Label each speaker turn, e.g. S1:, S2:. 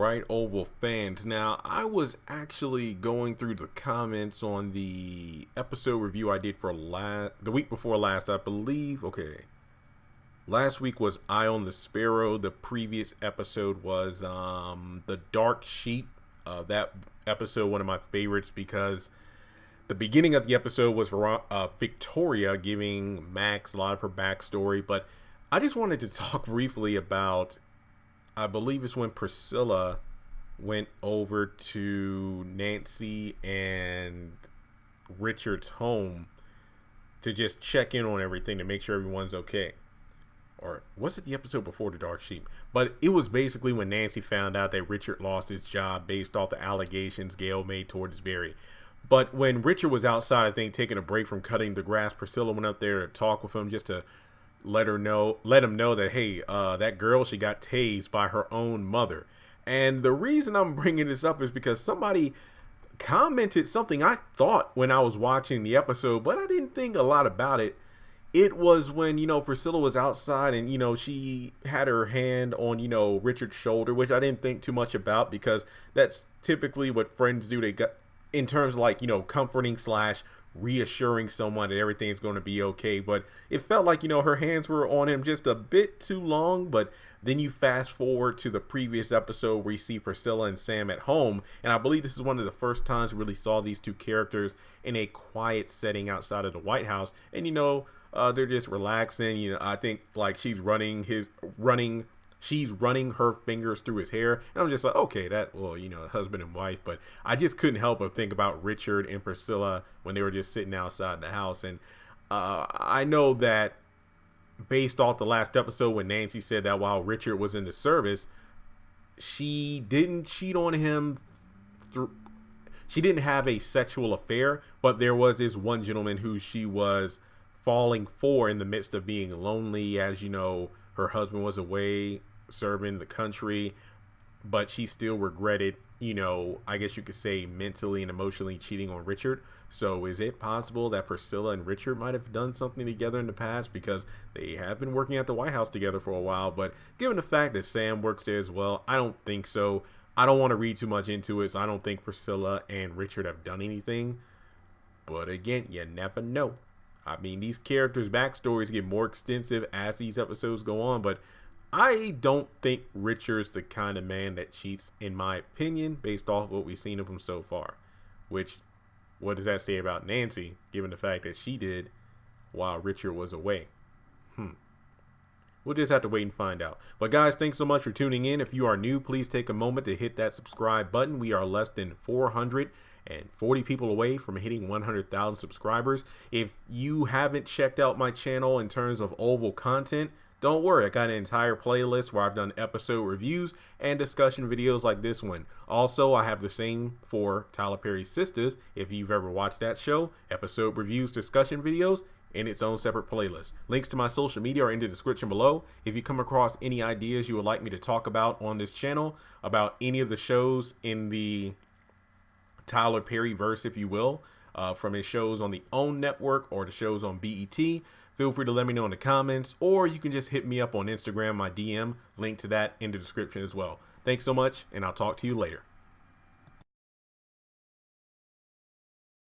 S1: right, Oval fans. Now, I was actually going through the comments on the episode review I did for the week before last, I believe. Okay, last week was Eye on the Sparrow. The previous episode was the Dark Sheep. That episode, one of my favorites, because the beginning of the episode was Victoria giving Max a lot of her backstory. But I just wanted to talk briefly about, I believe it's when Priscilla went over to Nancy and Richard's home to just check in on everything to make sure everyone's okay. Or was it the episode before the Dark Sheep? But it was basically when Nancy found out that Richard lost his job based off the allegations Gail made towards Barry. But when Richard was outside, I think, taking a break from cutting the grass, Priscilla went up there to talk with him just to let him know that, hey, that girl, she got tased by her own mother. And the reason I'm bringing this up is because somebody commented something I thought when I was watching the episode, but I didn't think a lot about it. It was when, Priscilla was outside and, she had her hand on, Richard's shoulder, which I didn't think too much about because that's typically what friends do. They got in terms of like, comforting / reassuring someone that everything's going to be okay. But it felt like, her hands were on him just a bit too long. But then you fast forward to the previous episode where you see Priscilla and Sam at home. And I believe this is one of the first times we really saw these two characters in a quiet setting outside of the White House. And, they're just relaxing. I think like she's running her fingers through his hair. And I'm just like, okay, husband and wife. But I just couldn't help but think about Richard and Priscilla when they were just sitting outside the house. And I know that based off the last episode when Nancy said that while Richard was in the service, she didn't cheat on him. She didn't have a sexual affair, but there was this one gentleman who she was falling for in the midst of being lonely, as her husband was away serving the country, but she still regretted, I guess you could say mentally and emotionally cheating on Richard. So is it possible that Priscilla and Richard might have done something together in the past, because they have been working at the White House together for a while? But given the fact that Sam works there as well, I don't think so. I don't want to read too much into it, so I don't think Priscilla and Richard have done anything. But again, you never know. I mean, these characters' backstories get more extensive as these episodes go on, but I don't think Richard's the kind of man that cheats, in my opinion, based off of what we've seen of him so far. Which, what does that say about Nancy, given the fact that she did while Richard was away? We'll just have to wait and find out. But guys, thanks so much for tuning in. If you are new, please take a moment to hit that subscribe button. We are less than 440 people away from hitting 100,000 subscribers. If you haven't checked out my channel in terms of Oval content, don't worry, I got an entire playlist where I've done episode reviews and discussion videos like this one. Also, I have the same for Tyler Perry's Sisters, if you've ever watched that show, episode reviews, discussion videos, in its own separate playlist. Links to my social media are in the description below. If you come across any ideas you would like me to talk about on this channel, about any of the shows in the Tyler Perry verse, if you will, from his shows on the OWN network or the shows on BET, feel free to let me know in the comments, or you can just hit me up on Instagram, my DM, link to that in the description as well. Thanks so much, and I'll talk to you later.